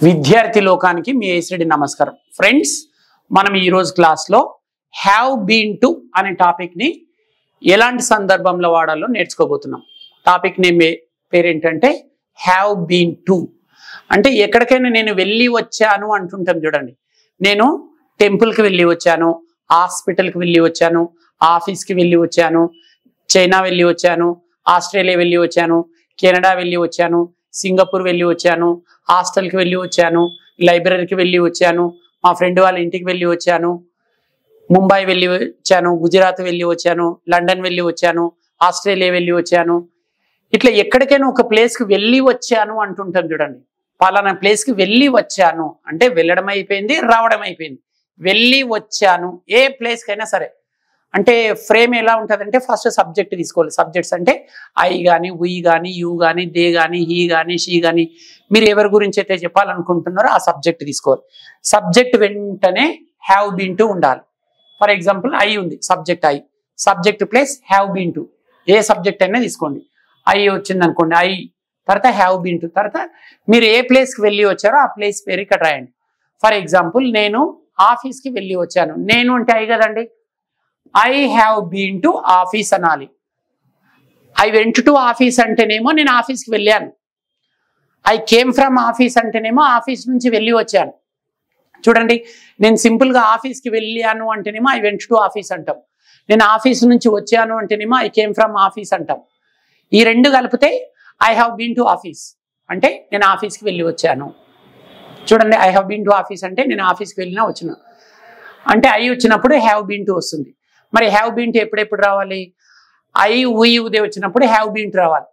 విద్యార్థి లోకానికి మీ ఏసిడి నమస్కారం. ఫ్రెండ్స్, మనం ఈరోజు క్లాస్లో హ్యావ్ బీన్ టు అనే టాపిక్ని ఎలాంటి సందర్భంలో వాడాలో నేర్చుకోబోతున్నాం. టాపిక్ నేమ్ పేరేంటంటే హ్యావ్ బీన్ టు. అంటే ఎక్కడికైనా నేను వెళ్ళి వచ్చాను అంటుంటాం చూడండి. నేను టెంపుల్కి వెళ్ళి వచ్చాను, హాస్పిటల్కి వెళ్ళి వచ్చాను, ఆఫీస్కి వెళ్ళి వచ్చాను, చైనా వెళ్ళి వచ్చాను, ఆస్ట్రేలియా వెళ్ళి వచ్చాను, కెనడా వెళ్ళి వచ్చాను, సింగపూర్ వెళ్ళి వచ్చాను, హాస్టల్కి వెళ్ళి వచ్చాను, లైబ్రరీకి వెళ్ళి వచ్చాను, మా ఫ్రెండ్ వాళ్ళ ఇంటికి వెళ్ళి వచ్చాను, ముంబై వెళ్ళి వచ్చాను, గుజరాత్ వెళ్ళి వచ్చాను, లండన్ వెళ్ళి వచ్చాను, ఆస్ట్రేలియా వెళ్ళి వచ్చాను. ఇట్లా ఎక్కడికైనా ఒక ప్లేస్కి వెళ్ళి వచ్చాను అంటుంటాం చూడండి. పలానా ప్లేస్కి వెళ్ళి వచ్చాను అంటే వెళ్ళడం అయిపోయింది, రావడం అయిపోయింది. వెళ్ళి వచ్చాను ఏ ప్లేస్కైనా సరే. అంటే ఫ్రేమ్ ఎలా ఉంటుందంటే ఫస్ట్ సబ్జెక్ట్ తీసుకోవాలి. సబ్జెక్ట్స్ అంటే ఐ కానీ, ఉయ్ కానీ, యూ కానీ, దే కానీ, హీ కానీ, షీ కానీ, మీరు ఎవరి గురించి అయితే చెప్పాలనుకుంటున్నారో ఆ సబ్జెక్ట్ తీసుకోవాలి. సబ్జెక్ట్ వెంటనే హ్యావ్ బీన్ టు ఉండాలి. ఫర్ ఎగ్జాంపుల్ ఐ ఉంది, subject I, subject place have been to. ఏ సబ్జెక్ట్ అయినా తీసుకోండి. ఐ వచ్చింది అనుకోండి, ఐ తర్వాత హ్యావ్ బీన్ టు, తర్వాత మీరు ఏ ప్లేస్కి వెళ్ళి వచ్చారో ఆ ప్లేస్ పేరు ఇక్కడ రాయండి. ఫర్ ఎగ్జాంపుల్ నేను ఆఫీస్కి వెళ్ళి వచ్చాను. నేను అంటే ఐ కదండి. I have been to office అనాలి. ఐ వెంట్ టు ఆఫీస్ అంటేనేమో నేను ఆఫీస్కి వెళ్ళాను. ఐ కేమ్ ఫ్రమ్ ఆఫీస్ అంటేనేమో ఆఫీస్ నుంచి వెళ్ళి వచ్చాను. చూడండి, నేను సింపుల్గా ఆఫీస్కి వెళ్ళాను అంటేనేమో ఐ వెంట్ టు ఆఫీస్ అంటాం. నేను ఆఫీస్ నుంచి వచ్చాను అంటేనేమో ఐ కేమ్ ఫ్రమ్ ఆఫీస్ అంటాం. ఈ రెండు కలిపితే I have been to office అంటే నేను ఆఫీస్కి వెళ్ళి వచ్చాను. చూడండి, I have been to office అంటే నేను ఆఫీస్కి వెళ్ళినా వచ్చిన. అంటే ఐ వచ్చినప్పుడు హ్యావ్ బీన్ టు వస్తుంది. మరి హ్యావ్ బీన్ టు ఎప్పుడెప్పుడు రావాలి? ఐ ఉయ్ ఉదే వచ్చినప్పుడు హ్యావ్ బీన్ టు రావాలి.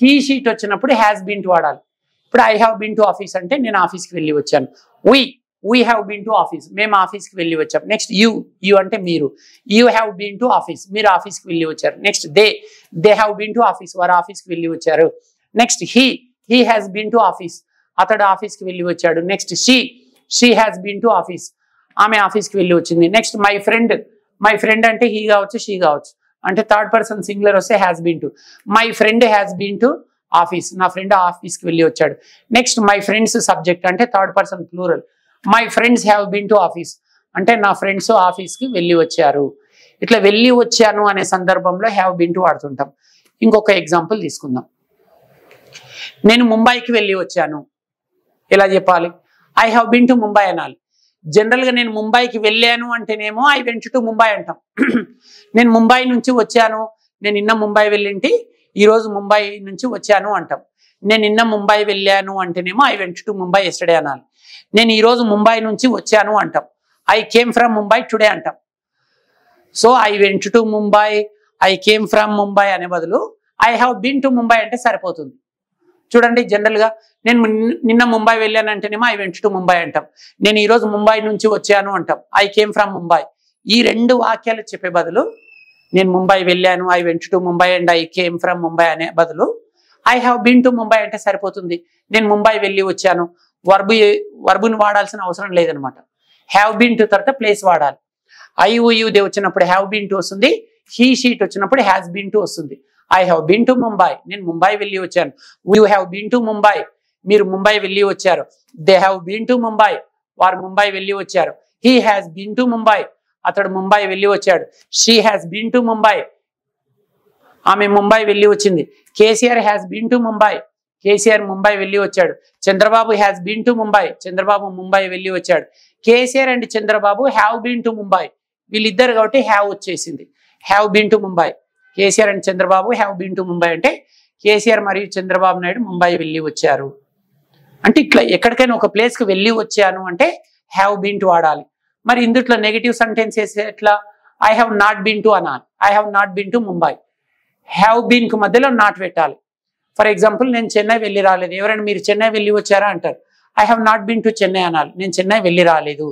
హీ షీట్ వచ్చినప్పుడు హ్యాస్ బీన్ టు వాడాలి. ఇప్పుడు I have been to office అంటే నేను ఆఫీస్కి వెళ్ళి వచ్చాను. We have been to office, మేము ఆఫీస్కి వెళ్ళి వచ్చాం. నెక్స్ట్ యూ అంటే మీరు, you have been to office, మీరు ఆఫీస్కి వెళ్ళి వచ్చారు. Next they have been to office, వారు ఆఫీస్కి వెళ్ళి వచ్చారు. Next he has been to office, అతడు ఆఫీస్కి వెళ్ళి వచ్చాడు. Next she has been to office, ఆమె ఆఫీస్కి వెళ్ళి వచ్చింది. నెక్స్ట్ మై ఫ్రెండ్ అంటే హీ కావచ్చు, షీ కావచ్చు. అంటే థర్డ్ పర్సన్ సింగులర్ వస్తే has been to. My friend has been to office, నా ఫ్రెండ్ ఆఫీస్కి వెళ్ళి వచ్చాడు. నెక్స్ట్ మై ఫ్రెండ్స్ సబ్జెక్ట్ అంటే third person plural. My friends have been to office అంటే నా ఫ్రెండ్స్ ఆఫీస్కి వెళ్ళి వచ్చారు. ఇట్లా వెళ్ళి వచ్చాను అనే సందర్భంలో హ్యావ్ బీన్ టు వాడుతుంటాం. ఇంకొక ఎగ్జాంపుల్ తీసుకుందాం. నేను ముంబైకి వెళ్ళి వచ్చాను. ఎలా చెప్పాలి? I have been to Mumbai అనాలి. జనరల్గా నేను ముంబైకి వెళ్ళాను అంటేనేమో ఐ వెంట్ టు ముంబై అంటాం. నేను ముంబై నుంచి వచ్చాను, నేను నిన్న ముంబై వెళ్ళింటి, ఈరోజు ముంబై నుంచి వచ్చాను అంటాం. నేను నిన్న ముంబై వెళ్ళాను అంటేనేమో I went to Mumbai yesterday అనాలి. నేను ఈరోజు ముంబై నుంచి వచ్చాను అంటాం. I came from Mumbai today అంటాం. So I went to Mumbai, I came from Mumbai అనే బదులు I have been to Mumbai అంటే సరిపోతుంది. చూడండి, జనరల్గా నేను నిన్న ముంబై వెళ్ళాను అంటేనేమో ఐ వెంట్ టు ముంబై అంటాం. నేను ఈరోజు ముంబై నుంచి వచ్చాను అంటాం. I came from Mumbai. ఈ రెండు వాక్యాలు చెప్పే బదులు నేను ముంబై వెళ్ళాను, I went to Mumbai and I came from Mumbai అనే బదులు I have been to Mumbai అంటే సరిపోతుంది. నేను ముంబై వెళ్ళి వచ్చాను, వర్బుని వాడాల్సిన అవసరం లేదనమాట. హ్యావ్ బీన్ టు తర్వాత ప్లేస్ వాడాలి. ఐ యూ దే వచ్చినప్పుడు హ్యావ్ బీన్ టు వస్తుంది. హీ షీట్ వచ్చినప్పుడు హ్యాస్ బీన్ టు వస్తుంది. I have been to Mumbai, నేను ముంబై వెళ్ళి వచ్చాను. You have been to Mumbai, మీరు ముంబై వెళ్ళి వచ్చారు. They have been to Mumbai, వారు ముంబై వెళ్ళి వచ్చారు. He has been to Mumbai, అతడు ముంబై వెళ్ళి వచ్చాడు. She has been to Mumbai, ఆమె ముంబై వెళ్ళి వచ్చింది. KCR has been to Mumbai, KCR Mumbai వెళ్ళి వచ్చాడు. Chandrababu has been to Mumbai, Chandrababu Mumbai వెళ్ళి వచ్చాడు. KCR and Chandrababu have been to Mumbai, వీళ్ళిద్దరు కాబట్టి హ్యావ్ వచ్చేసింది. Have been to Mumbai, KCR and Chandrababu have been to Mumbai అంటే కేసీఆర్ మరియు చంద్రబాబు నాయుడు ముంబై వెళ్ళి వచ్చారు. అంటే ఇట్లా ఎక్కడికైనా ఒక ప్లేస్కి వెళ్ళి వచ్చాను అంటే హ్యావ్ బీన్ టు వాడాలి. మరి ఇందుట్లో నెగిటివ్ సెంటెన్సెస్ ఎట్లా? I have not been to అనాలి. I have not been to Mumbai. Have బీన్కు మధ్యలో నాట్ పెట్టాలి. ఫర్ ఎగ్జాంపుల్ నేను చెన్నై వెళ్ళి రాలేదు. ఎవరైనా మీరు చెన్నై వెళ్ళి వచ్చారా అంటారు. I have not been to Chennai అనాలి. నేను చెన్నై వెళ్ళి రాలేదు.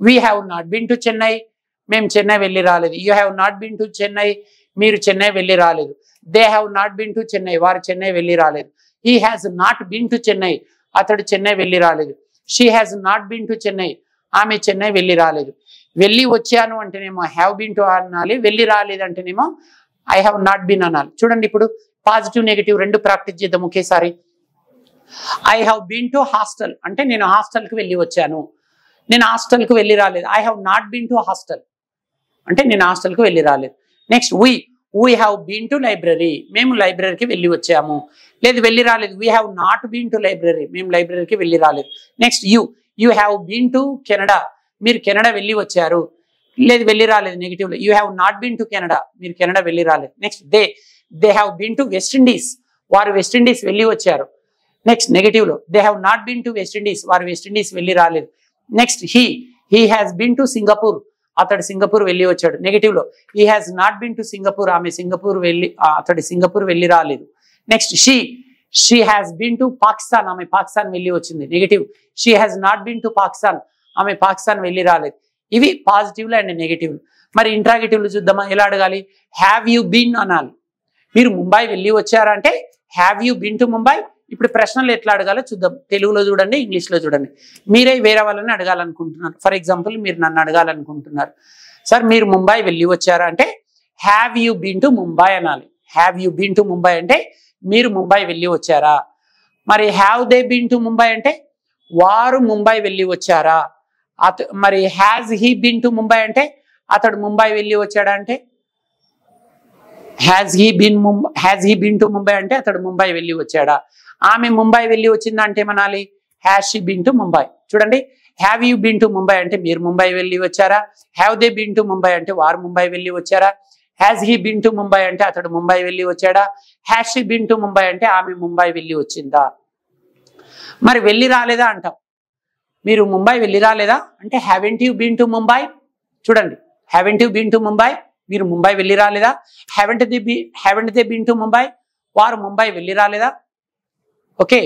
We have not been to Chennai, మేము చెన్నై వెళ్ళి రాలేదు. You have not been to Chennai, మీరు చెన్నై వెళ్ళి రాలేదు. They have not been to Chennai, వారు చెన్నై వెళ్ళి రాలేదు. He has not been to Chennai, అతడు చెన్నై వెళ్ళి రాలేదు. She has not been to Chennai, ఆమె చెన్నై వెళ్ళి రాలేదు. వెళ్ళి వచ్చాను అంటేనేమో హ్యావ్ బీన్ టు అనాలి. వెళ్ళి రాలేదు అంటేనేమో ఐ హ్యావ్ నాట్ బీన్ అనాలి. చూడండి, ఇప్పుడు పాజిటివ్ నెగిటివ్ రెండు ప్రాక్టీస్ చేద్దాం ఒకేసారి. I have been to hostel అంటే నేను హాస్టల్కి వెళ్ళి వచ్చాను. నేను హాస్టల్కి వెళ్ళి రాలేదు. I have not been to hostel అంటే నేను హాస్టల్కి వెళ్ళి రాలేదు. Next we have been to library మేము లైబ్రరీకి వెళ్ళి వచ్చాము. లేదు వెళ్ళి రాలేదు. We have not been to library మేము లైబ్రరీకి వెళ్ళి రాలేదు. Next you have been to Canada మీరు కెనడా వెళ్ళి వచ్చారు. లేదు వెళ్ళి రాలేదు నెగిటివ్ లో. You have not been to Canada మీరు కెనడా వెళ్ళి రాలేదు. Next they have been to West Indies వారు వెస్ట్ ఇండీస్ వెళ్ళి వచ్చారు. నెక్స్ట్ నెగిటివ్ లో they have not been to West Indies వారు వెస్ట్ ఇండీస్ వెళ్ళి రాలేదు. Next he has been to Singapore అతడు సింగపూర్ వెళ్ళి వచ్చాడు. నెగిటివ్ లో he has not been to Singapore ఆమె సింగపూర్ వెళ్ళి అతడు సింగపూర్ వెళ్ళి రాలేదు. Next she has been to Pakistan ఆమె పాకిస్తాన్ వెళ్ళి వచ్చింది. Negative she has not been to Pakistan ఆమె పాకిస్తాన్ వెళ్ళి రాలేదు. ఇవి పాజిటివ్లు అండ్ నెగిటివ్లు. మరి ఇంట్రాగేటివ్లు చూద్దామా? ఎలా అడగాలి? హ్యావ్ యూ బీన్ అనాలి. మీరు ముంబై వెళ్ళి వచ్చారా అంటే have you been to Mumbai. ఇప్పుడు ప్రశ్నలు ఎట్లా అడగాలో చూద్దాం. తెలుగులో చూడండి, ఇంగ్లీష్లో చూడండి. మీరే వేరే వాళ్ళని అడగాలనుకుంటున్నారు. ఫర్ ఎగ్జాంపుల్ మీరు నన్ను అడగాలనుకుంటున్నారు. సార్ మీరు ముంబై వెళ్ళి వచ్చారా అంటే have you been to Mumbai అనాలి. Have you been to Mumbai అంటే మీరు ముంబై వెళ్ళి వచ్చారా. మరి have they been to Mumbai అంటే వారు ముంబై వెళ్ళి వచ్చారా. మరి has he been to Mumbai అంటే అతడు ముంబై వెళ్ళి వచ్చాడా అంటే has he been to Mumbai అంటే అతడు ముంబై వెళ్ళి వచ్చాడా. ఆమె ముంబై వెళ్ళి వచ్చిందా అంటే ఏమనాలి? Has she been to Mumbai. చూడండి, have you been to Mumbai అంటే మీరు ముంబై వెళ్ళి వచ్చారా. Have they been to Mumbai అంటే వారు ముంబై వెళ్ళి వచ్చారా. Has he been to Mumbai అంటే అతడు ముంబై వెళ్ళి వచ్చాడా. Has she been to Mumbai అంటే ఆమె ముంబై వెళ్ళి వచ్చిందా. మరి వెళ్ళి రాలేదా అంటాం. మీరు ముంబై వెళ్ళి రాలేదా అంటే haven't you been to Mumbai. చూడండి, haven't you been to Mumbai మీరు ముంబై వెళ్ళి రాలేదా. Haven't they been to Mumbai వారు ముంబై వెళ్ళి రాలేదా. ఓకే,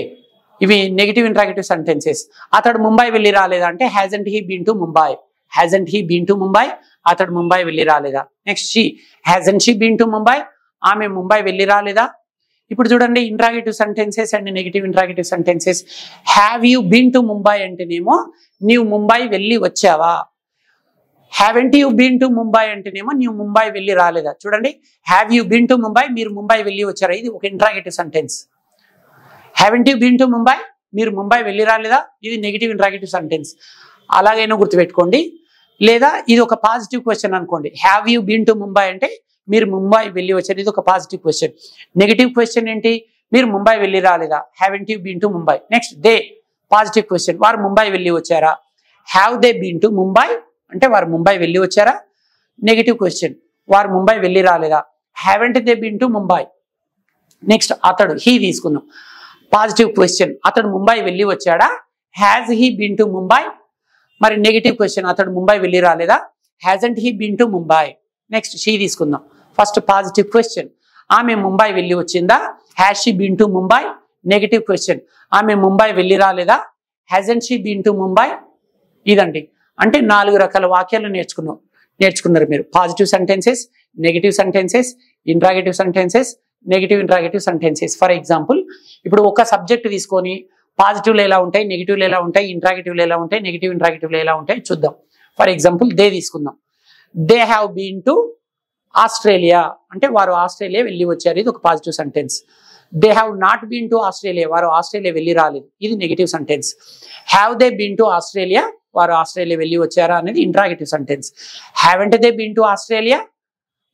ఇవి నెగిటివ్ ఇంట్రాగేటివ్ సెంటెన్సెస్. అతడు ముంబై వెళ్ళి రాలేదా అంటే hasn't he been to Mumbai. Hasn't he been to Mumbai అతడు ముంబై వెళ్ళి రాలేదా. Next hasn't she been to Mumbai ఆమె ముంబై వెళ్ళి రాలేదా. ఇప్పుడు చూడండి, interrogative sentences and negative interrogative sentences. Have you been to Mumbai అంటేనేమో నీవు ముంబై వెళ్ళి వచ్చావా. Haven't you been to Mumbai అంటేనేమో నీవు ముంబై వెళ్ళి రాలేదా. చూడండి, have you been to Mumbai మీరు ముంబై వెళ్ళి వచ్చారా, ఇది ఒక interrogative sentence. Haven't you been to Mumbai మీరు ముంబై వెళ్ళి రాలేదా, ఇది నెగిటివ్ ఇంట్రాగేటివ్ సెంటెన్స్. అలాగైనా గుర్తుపెట్టుకోండి. లేదా ఇది ఒక పాజిటివ్ క్వశ్చన్ అనుకోండి. Have you been to Mumbai అంటే మీరు ముంబై వెళ్ళి వచ్చారు, ఇది ఒక పాజిటివ్ క్వశ్చన్. నెగిటివ్ క్వశ్చన్ ఏంటి? మీరు ముంబై వెళ్ళి రాలేదా. Haven't you been to Mumbai. Next positive question, వారు ముంబై వెళ్ళి వచ్చారా. Have they been to Mumbai అంటే వారు ముంబై వెళ్ళి వచ్చారా. నెగిటివ్ క్వశ్చన్, వారు ముంబై వెళ్ళి రాలేదా. Haven't they been to Mumbai. Next అతడు హీ తీసుకుందాం. పాజిటివ్ క్వశ్చన్, అతడు ముంబై వెళ్ళి వచ్చాడా. Has he been to Mumbai. మరి నెగిటివ్ క్వశ్చన్, అతడు ముంబై వెళ్ళి రాలేదా. Hasn't he been to Mumbai. Next she తీసుకుందాం. ఫస్ట్ పాజిటివ్ క్వశ్చన్, ఆమె ముంబై వెళ్ళి వచ్చిందా. Has she been to Mumbai. Negative question, ఆమె ముంబై వెళ్ళి రాలేదా. Hasn't she been to Mumbai. ఇదండి, అంటే 4 రకాల వాక్యాలు నేర్చుకున్నారు మీరు. Positive sentences, negative sentences, interrogative sentences, negative interrogative sentences. For example, ఇప్పుడు ఒక సబ్జెక్ట్ తీసుకొని పాజిటివ్లు ఎలా ఉంటాయి, నెగిటివ్లు ఎలా ఉంటాయి, ఇంట్రాగేటివ్లు ఎలా ఉంటాయి, నెగిటివ్ ఇంట్రాగేటివ్లు ఎలా ఉంటాయి చూద్దాం. ఫర్ ఎగ్జాంపుల్ దే తీసుకుందాం. They have been to Australia అంటే వారు ఆస్ట్రేలియా వెళ్ళి వచ్చారు, ఇది ఒక positive sentence. They have not been to Australia వారు ఆస్ట్రేలియా వెళ్ళి రాలేదు, ఇది negative sentence. Have they been to Australia వారు ఆస్ట్రేలియా వెళ్ళి వచ్చారా అనేది interrogative sentence. Haven't they been to Australia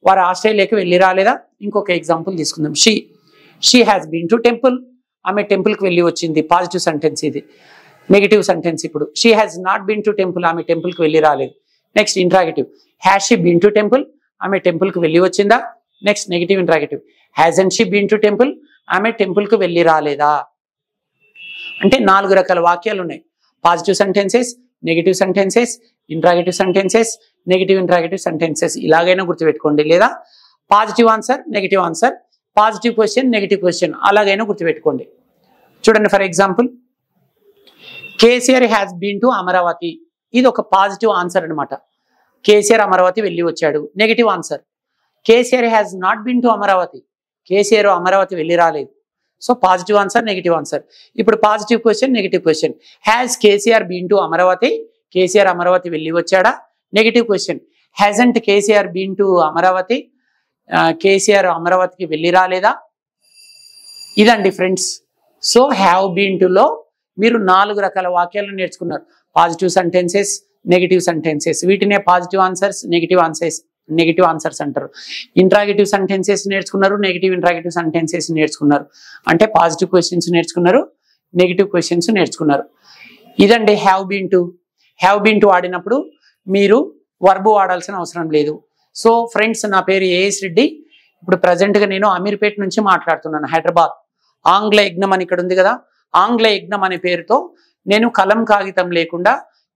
వారు ఆస్ట్రేలియాకి వెళ్ళి రాలేదా. ఇంకొక ఎగ్జాంపుల్ తీసుకుందాం. She has been to temple ఆమె టెంపుల్కి వెళ్ళి వచ్చింది, పాజిటివ్ సెంటెన్స్. ఇది నెగిటివ్ సెంటెన్స్. ఇప్పుడు she has not been to temple ఆమె టెంపుల్కి వెళ్ళి రాలేదు. Next interrogative, has she been to temple ఆమె టెంపుల్కి వెళ్ళి వచ్చిందా. Next negative interrogative, hasn't she been to temple ఆమె టెంపుల్కి వెళ్ళి రాలేదా. అంటే 4 రకాల వాక్యాలు ఉన్నాయి. Positive sentences, negative sentences, interrogative sentences, negative interrogative sentences. ఇలాగైనా గుర్తుపెట్టుకోండి. లేదా positive answer, negative answer, positive question, negative question, అలాగైనా గుర్తుపెట్టుకోండి. చూడండి, for example, KCR has been to Amaravati. ఇది ఒక పాజిటివ్ ఆన్సర్ అనమాట. కేసీఆర్ అమరావతి వెళ్ళి వచ్చాడు. Negative answer, KCR has not been to Amaravati KCR Amaravati వెళ్ళి రాలేదు. So positive answer, negative answer. ఇప్పుడు positive question, negative question. Has KCR been to Amaravati KCR Amaravati వెళ్ళి వచ్చాడా. Negative question, hasn't KCR been to Amaravati KCR అమరావతికి వెళ్ళి రాలేదా. ఇదండి ఫ్రెండ్స్, సో హ్యావ్ బీన్ టులో మీరు 4 రకాల వాక్యాలను నేర్చుకున్నారు. పాజిటివ్ సెంటెన్సెస్, నెగిటివ్ సెంటెన్సెస్, వీటినే పాజిటివ్ ఆన్సర్స్, నెగిటివ్ ఆన్సర్స్ అంటారు. ఇంట్రాగేటివ్ సెంటెన్సెస్ నేర్చుకున్నారు, నెగిటివ్ ఇంట్రాగేటివ్ సెంటెన్సెస్ నేర్చుకున్నారు. అంటే పాజిటివ్ క్వశ్చన్స్ నేర్చుకున్నారు, నెగిటివ్ క్వశ్చన్స్ నేర్చుకున్నారు. ఇదండి have been to. Have been to వాడినప్పుడు మీరు వర్బ్ వాడాల్సిన అవసరం లేదు. సో ఫ్రెండ్స్, నా పేరు ఏఎస్ రెడ్డి. ఇప్పుడు ప్రజెంట్గా నేను అమీర్పేట నుంచి మాట్లాడుతున్నాను, హైదరాబాద్. ఆంగ్ల యజ్ఞం అని ఇక్కడ ఉంది కదా, ఆంగ్ల యజ్ఞం అనే పేరుతో నేను కలం కాగితం లేకుండా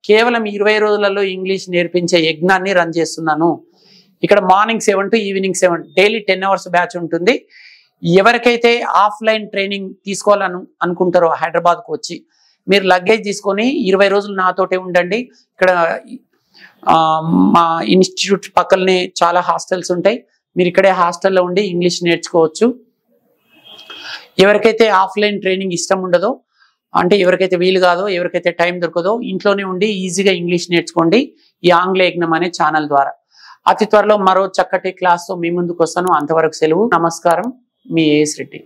కేవలం 20 రోజులలో ఇంగ్లీష్ నేర్పించే యజ్ఞాన్ని రన్ చేస్తున్నాను. ఇక్కడ morning 7 to evening 7 daily 10 hours batch ఉంటుంది. ఎవరికైతే ఆఫ్లైన్ ట్రైనింగ్ తీసుకోవాలని అనుకుంటారో హైదరాబాద్కు వచ్చి మీరు లగేజ్ తీసుకొని 20 రోజులు నాతోటే ఉండండి. ఇక్కడ మా ఇన్స్టిట్యూట్ పక్కనే చాలా హాస్టల్స్ ఉంటాయి. మీరు ఇక్కడే హాస్టల్లో ఉండి ఇంగ్లీష్ నేర్చుకోవచ్చు. ఎవరికైతే ఆఫ్లైన్ ట్రైనింగ్ ఇష్టం ఉండదో, అంటే ఎవరికైతే వీలు కాదో, ఎవరికైతే టైం దొరకదో, ఇంట్లోనే ఉండి ఈజీగా ఇంగ్లీష్ నేర్చుకోండి ఈ ఆంగ్ల యజ్ఞం అనే ఛానల్ ద్వారా. అతి త్వరలో మరో చక్కటి క్లాస్తో మీ ముందుకు వస్తాను. అంతవరకు సెలవు. నమస్కారం, మీ ఏఎస్ రెడ్డి.